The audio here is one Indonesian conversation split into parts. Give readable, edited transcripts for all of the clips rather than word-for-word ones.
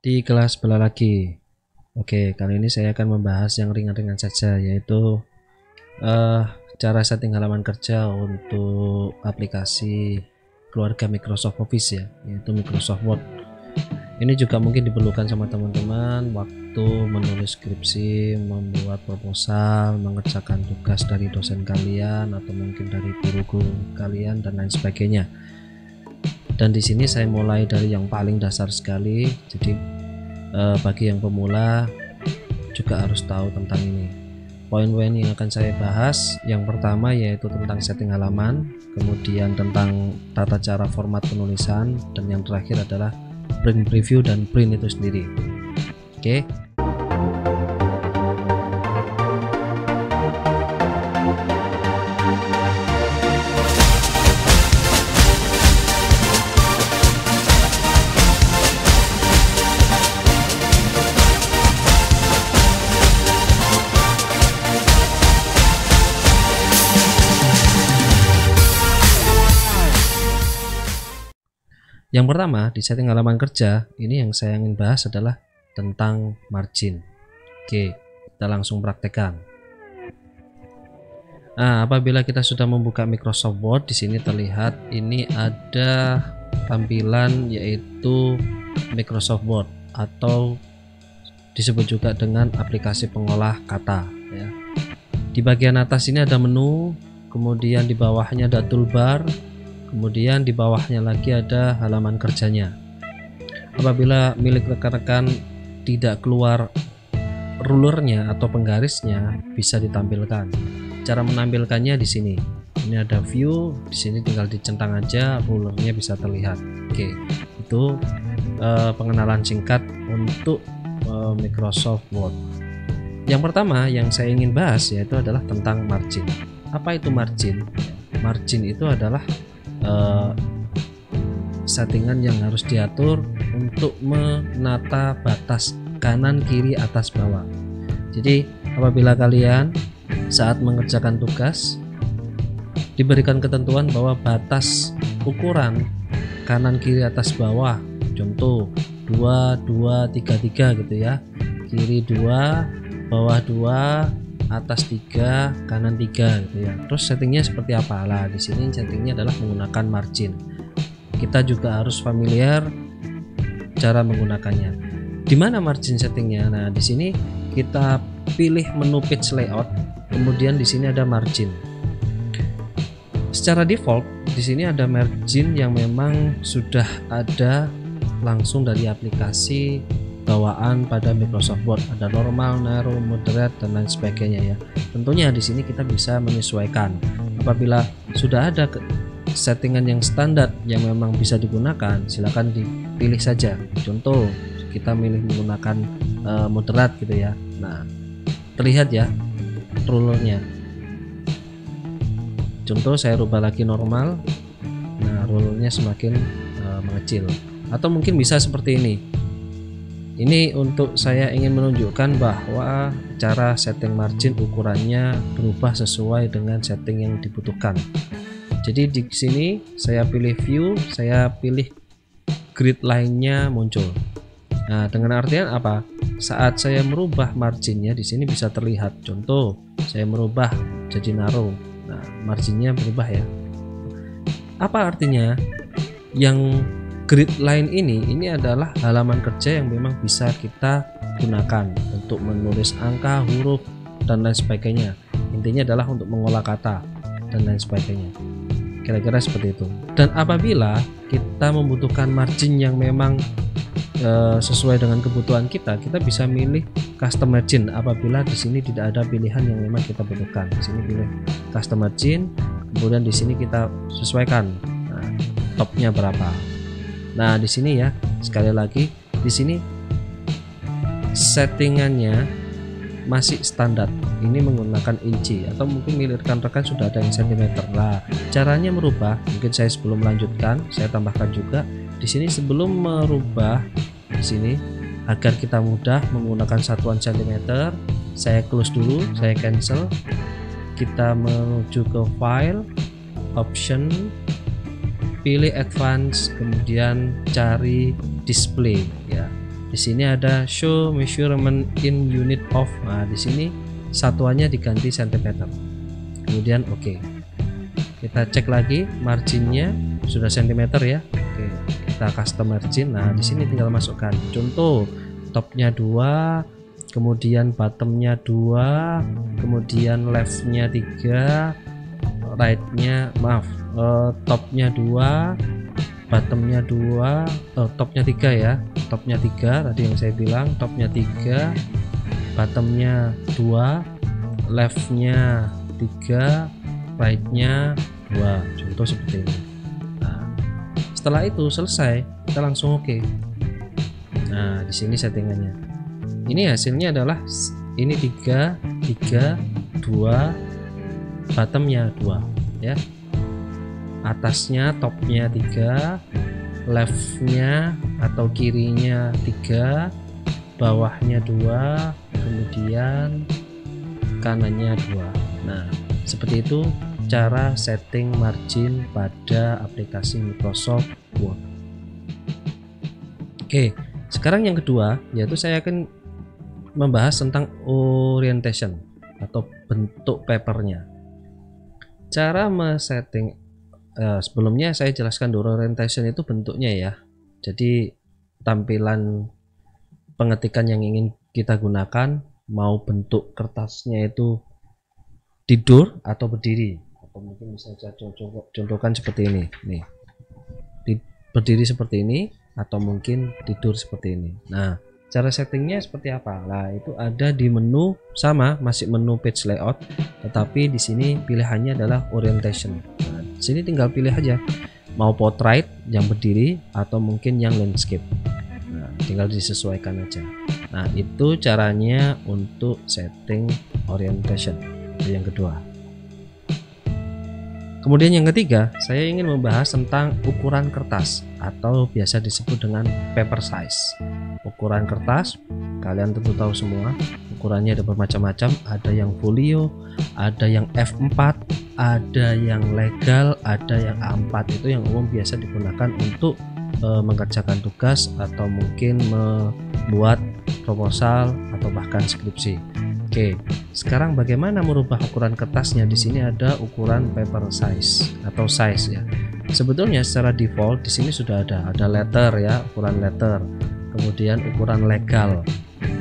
Di kelas sebelah lagi. Oke, kali ini saya akan membahas yang ringan-ringan saja, yaitu cara setting halaman kerja untuk aplikasi keluarga Microsoft Office ya, yaitu Microsoft Word. Ini juga mungkin diperlukan sama teman-teman waktu menulis skripsi, membuat proposal, mengerjakan tugas dari dosen kalian atau mungkin dari guru kalian dan lain sebagainya. Dan di sini saya mulai dari yang paling dasar sekali, jadi bagi yang pemula juga harus tahu tentang ini. Poin-poin yang akan saya bahas, yang pertama yaitu tentang setting halaman, kemudian tentang tata cara format penulisan, dan yang terakhir adalah print preview dan print itu sendiri. Oke. Yang pertama, di setting halaman kerja, ini yang saya ingin bahas adalah tentang margin. Oke, kita langsung praktekkan. Nah, apabila kita sudah membuka Microsoft Word, di sini terlihat ini ada tampilan yaitu Microsoft Word atau disebut juga dengan aplikasi pengolah kata ya. Di bagian atas ini ada menu, kemudian di bawahnya ada toolbar, kemudian di bawahnya lagi ada halaman kerjanya. Apabila milik rekan-rekan tidak keluar rulernya atau penggarisnya, bisa ditampilkan. Cara menampilkannya di sini. Ini ada view, di sini tinggal dicentang aja, rulernya bisa terlihat. Oke, itu pengenalan singkat untuk Microsoft Word. Yang pertama yang saya ingin bahas yaitu adalah tentang margin. Apa itu margin? Margin itu adalah settingan yang harus diatur untuk menata batas kanan, kiri, atas, bawah. Jadi apabila kalian saat mengerjakan tugas diberikan ketentuan bahwa batas ukuran kanan, kiri, atas, bawah, contoh 2, 2, 3, 3 gitu ya, kiri 2, bawah 2, atas 3, kanan 3 gitu ya. Terus settingnya seperti apa? Lah, di sini settingnya adalah menggunakan margin. Kita juga harus familiar cara menggunakannya. Di mana margin settingnya? Nah, di sini kita pilih menu page layout, kemudian di sini ada margin. Secara default di sini ada margin yang memang sudah ada langsung dari aplikasi bawaan pada Microsoft Word, ada normal, narrow, moderate dan lain sebagainya ya. Tentunya di sini kita bisa menyesuaikan. Apabila sudah ada settingan yang standar yang memang bisa digunakan, silakan dipilih saja. Contoh kita milih menggunakan moderate gitu ya. Nah, terlihat ya rulernya. Contoh saya rubah lagi normal. Nah, rulernya semakin mengecil. Atau mungkin bisa seperti ini. Ini untuk saya ingin menunjukkan bahwa cara setting margin ukurannya berubah sesuai dengan setting yang dibutuhkan. Jadi di sini saya pilih view, saya pilih grid line-nya muncul. Nah, dengan artian apa? Saat saya merubah marginnya di sini bisa terlihat. Contoh, saya merubah jadi narrow. Nah, marginnya berubah ya. Apa artinya? Yang grid line ini adalah halaman kerja yang memang bisa kita gunakan untuk menulis angka, huruf, dan lain sebagainya. Intinya adalah untuk mengolah kata dan lain sebagainya. Kira-kira seperti itu. Dan apabila kita membutuhkan margin yang memang sesuai dengan kebutuhan kita bisa milih custom margin. Apabila di sini tidak ada pilihan yang memang kita butuhkan, di sini pilih custom margin, kemudian di sini kita sesuaikan. Nah, topnya berapa. Nah, di sini ya, sekali lagi di sini settingannya masih standar. Ini menggunakan inci atau mungkin milik rekan-rekan sudah ada yang cm. Nah, caranya merubah, mungkin saya sebelum melanjutkan, saya tambahkan juga di sini sebelum merubah di sini agar kita mudah menggunakan satuan cm, saya close dulu, saya cancel. Kita menuju ke file, option, pilih advance, kemudian cari display ya. Di sini ada show measurement in unit of. Nah, di sini satuannya diganti cm. Kemudian oke. Kita cek lagi marginnya sudah cm ya. Oke, kita custom margin. Nah, di sini tinggal masukkan. Contoh, topnya 2, kemudian bottomnya 2, kemudian leftnya 3, rightnya topnya 2, bottomnya 2, topnya 3 ya, topnya 3 tadi yang saya bilang, topnya 3, bottomnya 2, leftnya 3, rightnya 2, contoh seperti ini. Nah, setelah itu selesai, kita langsung oke. Nah, di sini settingannya. Ini hasilnya adalah ini 3, 3, 2, bottomnya 2 ya. Atasnya topnya 3, leftnya atau kirinya 3, bawahnya 2, kemudian kanannya 2. Nah, seperti itu cara setting margin pada aplikasi Microsoft Word. Oke, sekarang yang kedua yaitu saya akan membahas tentang orientation atau bentuk papernya. Cara men-setting sebelumnya saya jelaskan dulu orientation itu bentuknya ya. Jadi tampilan pengetikan yang ingin kita gunakan, mau bentuk kertasnya itu tidur atau berdiri, atau mungkin bisa saya contohkan seperti ini nih, berdiri seperti ini atau mungkin tidur seperti ini. Nah, cara settingnya seperti apa? Nah, itu ada di menu, sama masih menu page layout, tetapi di sini pilihannya adalah orientation. Nah, di sini tinggal pilih aja mau portrait yang berdiri atau mungkin yang landscape. Nah, tinggal disesuaikan aja. Nah, itu caranya untuk setting orientation. Itu yang kedua. Kemudian yang ketiga, saya ingin membahas tentang ukuran kertas atau biasa disebut dengan paper size. Ukuran kertas, kalian tentu tahu semua, ukurannya ada bermacam-macam, ada yang folio, ada yang F4, ada yang legal, ada yang A4. Itu yang umum biasa digunakan untuk mengerjakan tugas atau mungkin membuat proposal atau bahkan skripsi. Oke, sekarang bagaimana merubah ukuran kertasnya? Di sini ada ukuran paper size atau size ya. Sebetulnya secara default di sini sudah ada letter ya, ukuran letter. Kemudian ukuran legal.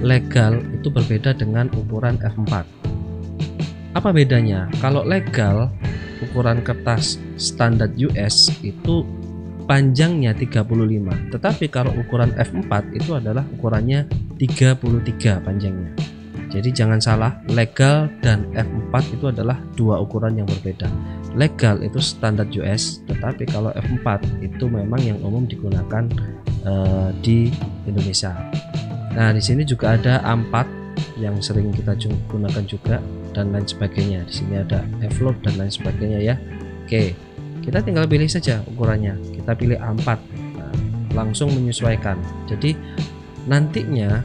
Legal itu berbeda dengan ukuran F4. Apa bedanya? Kalau legal, ukuran kertas standar US itu panjangnya 35, tetapi kalau ukuran F4 itu adalah ukurannya 33 panjangnya. Jadi jangan salah, legal dan F4 itu adalah dua ukuran yang berbeda. Legal itu standar US, tetapi kalau F4 itu memang yang umum digunakan di Indonesia. Nah, di sini juga ada A4 yang sering kita gunakan juga dan lain sebagainya. Di sini ada F-load dan lain sebagainya ya. Oke, kita tinggal pilih saja ukurannya. Kita pilih A4. Nah, langsung menyesuaikan. Jadi nantinya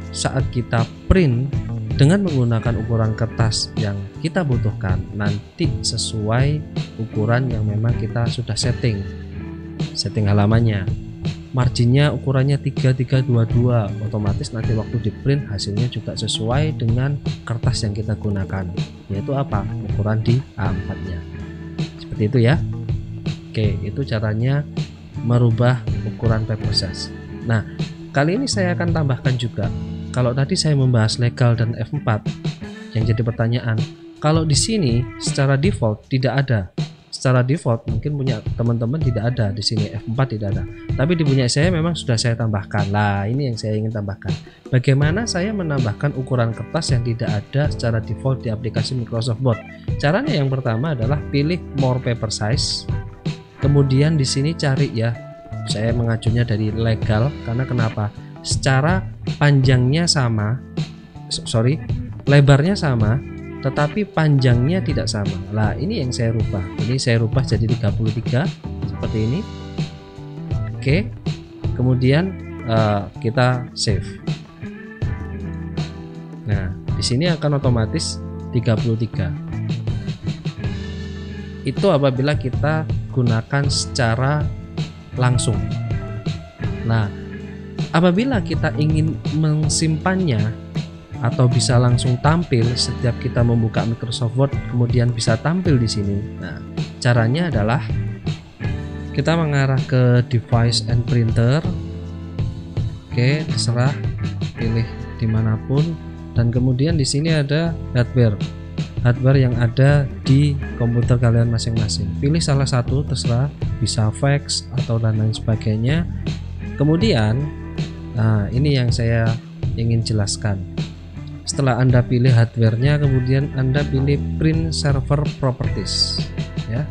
saat kita print dengan menggunakan ukuran kertas yang kita butuhkan, nanti sesuai ukuran yang memang kita sudah setting halamannya. Marginnya ukurannya 3322, otomatis nanti waktu di print hasilnya juga sesuai dengan kertas yang kita gunakan, yaitu apa? Ukuran di A4 nya. Seperti itu ya. Oke, itu caranya merubah ukuran paper size. Nah, kali ini saya akan tambahkan juga, kalau tadi saya membahas legal dan F4, yang jadi pertanyaan, kalau di sini secara default tidak ada. Secara default mungkin punya teman-teman tidak ada di sini, F4 tidak ada. Tapi di punya saya memang sudah saya tambahkan. Lah, ini yang saya ingin tambahkan. Bagaimana saya menambahkan ukuran kertas yang tidak ada secara default di aplikasi Microsoft Word? Caranya yang pertama adalah pilih more paper size. Kemudian di sini cari ya. Saya mengacunya dari legal karena kenapa? Secara panjangnya sama, lebarnya sama, tetapi panjangnya tidak sama. Lah, ini yang saya rubah. Ini saya rubah jadi 33 seperti ini. Oke. Kemudian kita save. Nah, di sini akan otomatis 33. Itu apabila kita gunakan secara langsung. Nah, Apabila kita ingin mensimpannya atau bisa langsung tampil setiap kita membuka Microsoft Word, kemudian bisa tampil di sini. Nah, caranya adalah kita mengarah ke device and printer. Oke, terserah pilih dimanapun, dan kemudian di sini ada hardware yang ada di komputer kalian masing-masing. Pilih salah satu, terserah, bisa fax atau dan lain sebagainya. Kemudian nah, ini yang saya ingin jelaskan. Setelah Anda pilih hardware-nya, kemudian Anda pilih print server properties ya.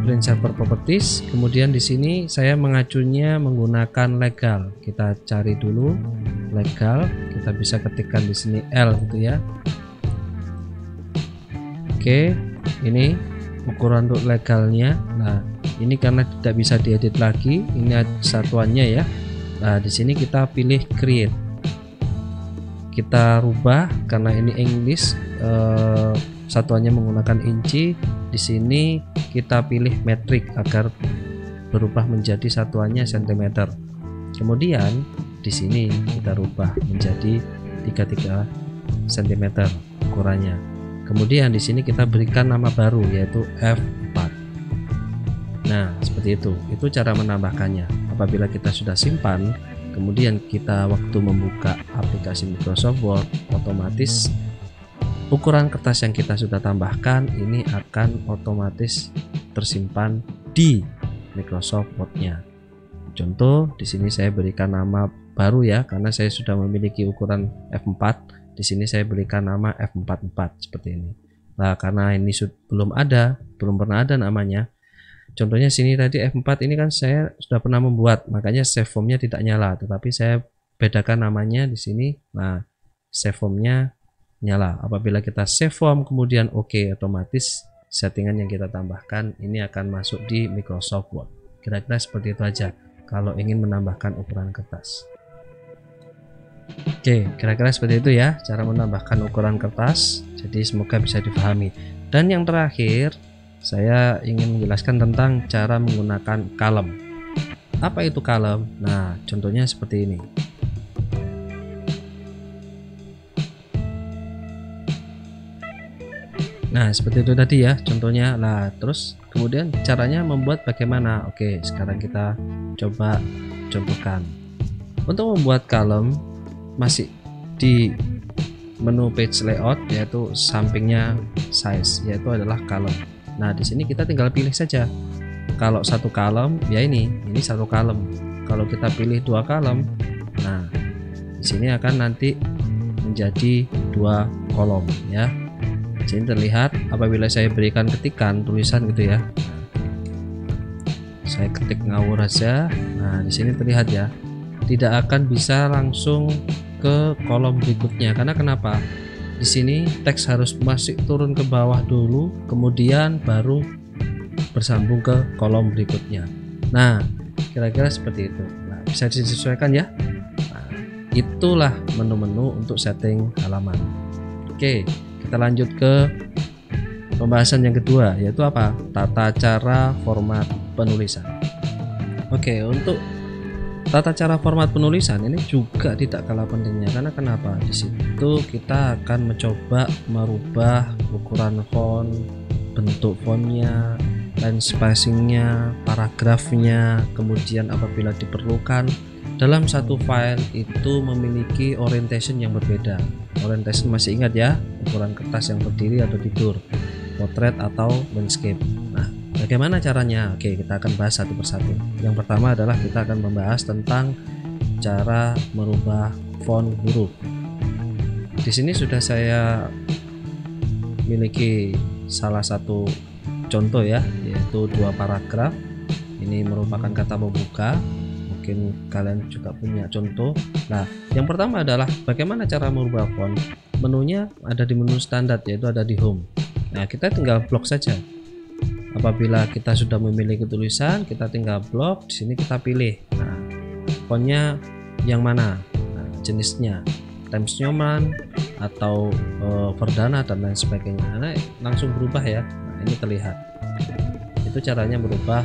Print server properties, kemudian di sini saya mengacunya menggunakan legal. Kita cari dulu legal, kita bisa ketikkan di sini L gitu ya. Oke, ini ukuran untuk legalnya. Nah, ini karena tidak bisa diedit lagi, ini satuannya ya. Nah, di sini kita pilih create. Kita rubah karena ini English, satuannya menggunakan inci. Di sini kita pilih metrik agar berubah menjadi satuannya cm. Kemudian di sini kita rubah menjadi 33 cm ukurannya. Kemudian di sini kita berikan nama baru yaitu F4. Nah, seperti itu. Itu cara menambahkannya. Apabila kita sudah simpan, kemudian kita waktu membuka aplikasi Microsoft Word, otomatis ukuran kertas yang kita sudah tambahkan ini akan otomatis tersimpan di Microsoft Word-nya. Contoh, di sini saya berikan nama baru ya, karena saya sudah memiliki ukuran F4. Di sini saya berikan nama F44 seperti ini. Nah, karena ini belum pernah ada namanya. Contohnya sini tadi F4 ini kan saya sudah pernah membuat, makanya save form-nya tidak nyala, tetapi saya bedakan namanya di sini. Nah, save form-nya nyala. Apabila kita save form kemudian oke, otomatis settingan yang kita tambahkan ini akan masuk di Microsoft Word. Kira-kira seperti itu aja kalau ingin menambahkan ukuran kertas. Oke, kira-kira seperti itu ya cara menambahkan ukuran kertas. Jadi semoga bisa dipahami. Dan yang terakhir, saya ingin menjelaskan tentang cara menggunakan column. Apa itu column? Nah, contohnya seperti ini. Nah, seperti itu tadi ya contohnya. Nah, terus kemudian caranya membuat bagaimana? Oke, sekarang kita coba contohkan. Untuk membuat column masih di menu page layout, yaitu sampingnya size, yaitu adalah column. Nah, di sini kita tinggal pilih saja. Kalau satu column ya ini satu column. Kalau kita pilih dua column, nah di sini akan nanti menjadi dua kolom ya. Sini terlihat apabila saya berikan ketikan tulisan gitu ya. Saya ketik ngawur aja. Nah, di sini terlihat ya. Tidak akan bisa langsung ke kolom berikutnya. Karena kenapa? Di sini teks harus masih turun ke bawah dulu, kemudian baru bersambung ke kolom berikutnya. Nah, kira-kira seperti itu. Nah, bisa disesuaikan ya. Nah, itulah menu-menu untuk setting halaman. Oke. Kita lanjut ke pembahasan yang kedua, yaitu apa? Tata cara format penulisan. Oke, untuk tata cara format penulisan ini juga tidak kalah pentingnya. Karena kenapa? Di situ kita akan mencoba merubah ukuran font, bentuk fontnya, line spacingnya, paragrafnya, kemudian apabila diperlukan dalam satu file itu memiliki orientation yang berbeda. Orientation masih ingat ya, ukuran kertas yang berdiri atau tidur, potret atau landscape. Nah, bagaimana caranya? Oke, kita akan bahas satu persatu. Yang pertama adalah kita akan membahas tentang cara merubah font huruf. Di sini sudah saya miliki salah satu contoh ya, yaitu dua paragraf. Ini merupakan kata pembuka. Mungkin kalian juga punya contoh. Nah, yang pertama adalah bagaimana cara merubah font. Menunya ada di menu standar, yaitu ada di home. Nah, kita tinggal blok saja. Apabila kita sudah memiliki tulisan, kita tinggal blok. Di sini kita pilih. Nah, fontnya yang mana? Nah, jenisnya Times Newman atau Verdana dan lain sebagainya. Nah, langsung berubah ya. Nah, ini terlihat. Itu caranya merubah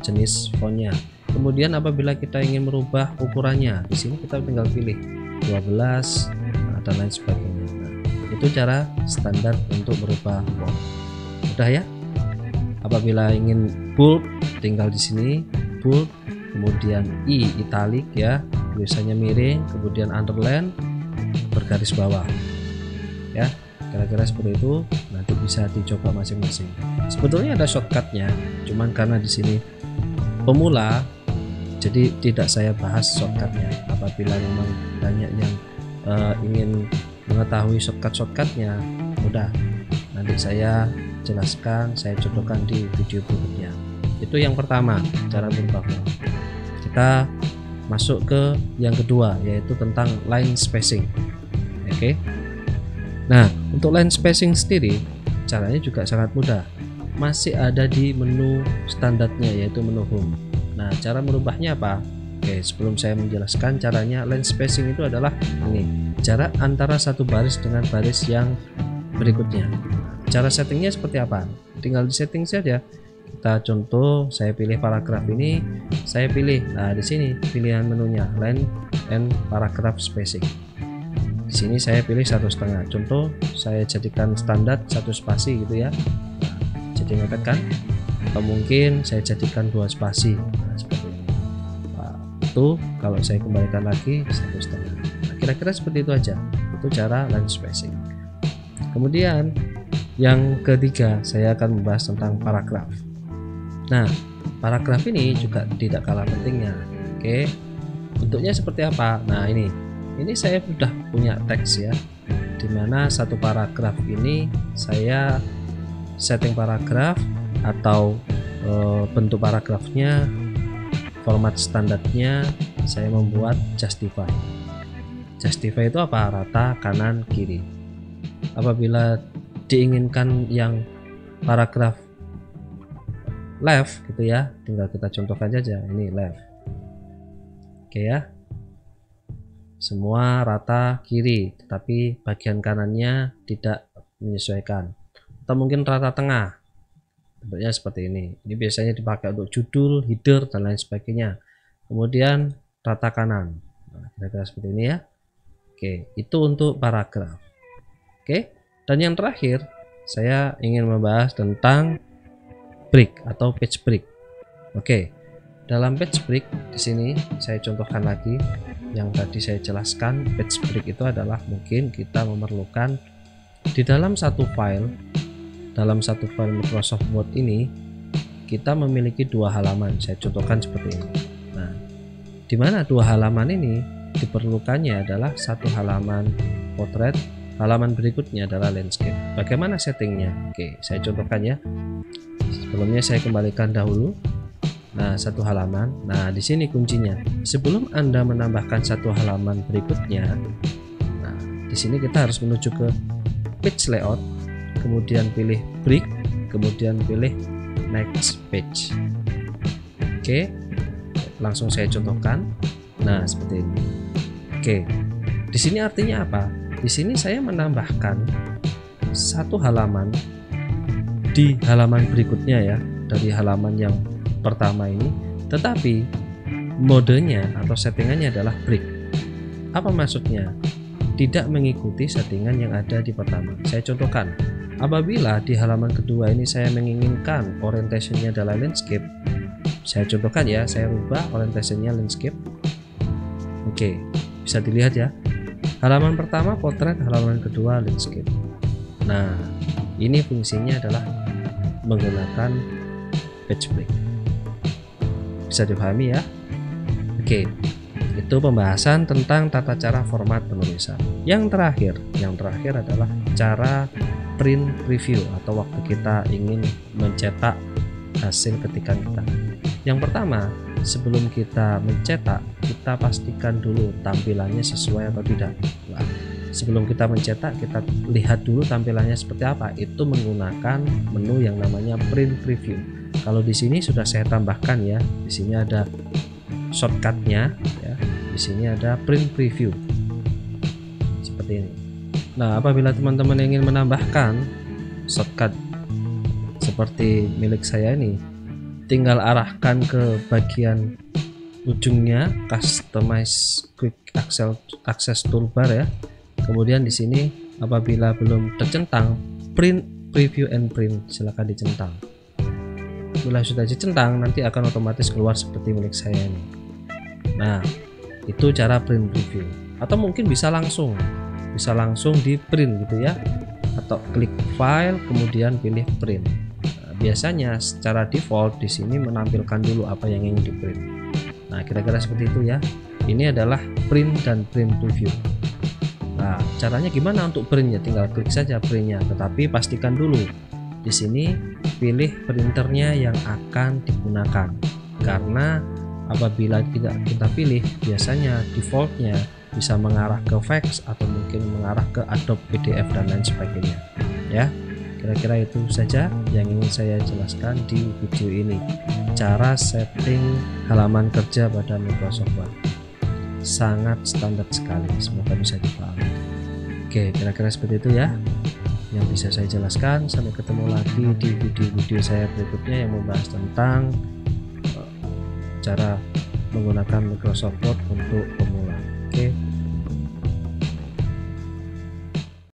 jenis fontnya. Kemudian apabila kita ingin merubah ukurannya, di sini kita tinggal pilih 12 dan lain sebagainya. Nah, itu cara standar untuk merubah font. Mudah ya. Apabila ingin bold, tinggal di sini bold, kemudian I italic ya, tulisannya miring, kemudian underline bergaris bawah. Ya, kira-kira seperti itu. Nanti bisa dicoba masing-masing. Sebetulnya ada shortcutnya, cuman karena di sini pemula, jadi tidak saya bahas shortcutnya. Apabila memang banyak yang ingin mengetahui shortcutnya, mudah. Nanti saya jelaskan, saya contohkan di video berikutnya. Itu yang pertama, cara merubah font. Kita masuk ke yang kedua, yaitu tentang line spacing. Oke. Nah, untuk line spacing sendiri caranya juga sangat mudah. Masih ada di menu standarnya, yaitu menu home. Nah, cara merubahnya apa? Oke, sebelum saya menjelaskan caranya, line spacing itu adalah ini, jarak antara satu baris dengan baris yang berikutnya. Cara settingnya seperti apa? Tinggal di setting saja. Kita contoh, saya pilih paragraf ini, saya pilih, nah di sini pilihan menunya line and paragraph spacing. Di sini saya pilih 1,5. Contoh, saya jadikan standar 1 spasi gitu ya. Nah, jadi ngeket kan? Atau mungkin saya jadikan 2 spasi. Nah, seperti ini. Nah, itu kalau saya kembalikan lagi 1,5. Nah, kira-kira seperti itu aja. Itu cara line spacing. Kemudian yang ketiga, saya akan membahas tentang paragraf. Nah, paragraf ini juga tidak kalah pentingnya. Oke, bentuknya seperti apa? Nah, ini saya sudah punya teks ya, dimana satu paragraf ini saya setting paragraf atau bentuk paragrafnya, format standarnya saya membuat justify. Justify itu apa? Rata, kanan, kiri. Apabila diinginkan yang paragraf left gitu ya, tinggal kita contohkan saja, ini left. Oke ya, semua rata kiri, tetapi bagian kanannya tidak menyesuaikan. Atau mungkin rata tengah, bentuknya seperti ini. Ini biasanya dipakai untuk judul, header, dan lain sebagainya. Kemudian rata kanan, nah, kira-kira seperti ini ya. Oke, itu untuk paragraf. Oke, dan yang terakhir saya ingin membahas tentang break atau page break. Oke, dalam page break di sini saya contohkan lagi yang tadi saya jelaskan. Page break itu adalah mungkin kita memerlukan di dalam satu file Microsoft Word ini kita memiliki 2 halaman. Saya contohkan seperti ini. Nah, di mana 2 halaman ini diperlukannya adalah satu halaman potret, halaman berikutnya adalah landscape. Bagaimana settingnya? Oke, saya contohkan ya. Sebelumnya saya kembalikan dahulu. Nah, satu halaman. Nah, di sini kuncinya. Sebelum Anda menambahkan satu halaman berikutnya, nah, di sini kita harus menuju ke page layout, kemudian pilih break, kemudian pilih next page. Oke, langsung saya contohkan. Nah, seperti ini. Oke, di sini artinya apa? Di sini saya menambahkan satu halaman di halaman berikutnya ya, dari halaman yang pertama ini, tetapi modenya atau settingannya adalah break. Apa maksudnya? Tidak mengikuti settingan yang ada di pertama. Saya contohkan, apabila di halaman kedua ini saya menginginkan orientasinya adalah landscape, saya contohkan ya, saya rubah orientasinya landscape. Oke, bisa dilihat ya, halaman pertama potret, halaman kedua landscape. Nah, ini fungsinya adalah menggunakan page break. Bisa dipahami ya? Oke, itu pembahasan tentang tata cara format penulisan. Yang terakhir adalah cara print preview atau waktu kita ingin mencetak hasil ketikan kita. Yang pertama, sebelum kita mencetak, kita pastikan dulu tampilannya sesuai atau tidak. Nah, sebelum kita mencetak, kita lihat dulu tampilannya seperti apa. Itu menggunakan menu yang namanya print preview. Kalau di sini sudah saya tambahkan ya, di sini ada shortcutnya ya, di sini ada print preview seperti ini. Nah, apabila teman-teman ingin menambahkan shortcut seperti milik saya ini, tinggal arahkan ke bagian ujungnya customize quick access toolbar ya. Kemudian di sini apabila belum tercentang print, preview and print, silahkan dicentang. Bila sudah dicentang nanti akan otomatis keluar seperti milik saya ini. Nah, itu cara print preview. Atau mungkin bisa langsung di print gitu ya, atau klik file kemudian pilih print. Nah, biasanya secara default di sini menampilkan dulu apa yang ingin di print. Nah, kira-kira seperti itu ya. Ini adalah print dan print preview. Nah, caranya gimana untuk printnya? Tinggal klik saja printnya, tetapi pastikan dulu di sini pilih printernya yang akan digunakan, karena apabila tidak kita pilih biasanya defaultnya bisa mengarah ke fax atau mungkin mengarah ke Adobe PDF dan lain sebagainya ya. Kira-kira itu saja yang ingin saya jelaskan di video ini, cara setting halaman kerja pada Microsoft Word. Sangat standar sekali, semoga bisa dipahami. Oke, kira-kira seperti itu ya yang bisa saya jelaskan. Sampai ketemu lagi di video-video saya berikutnya yang membahas tentang cara menggunakan Microsoft Word untuk pemula. Oke.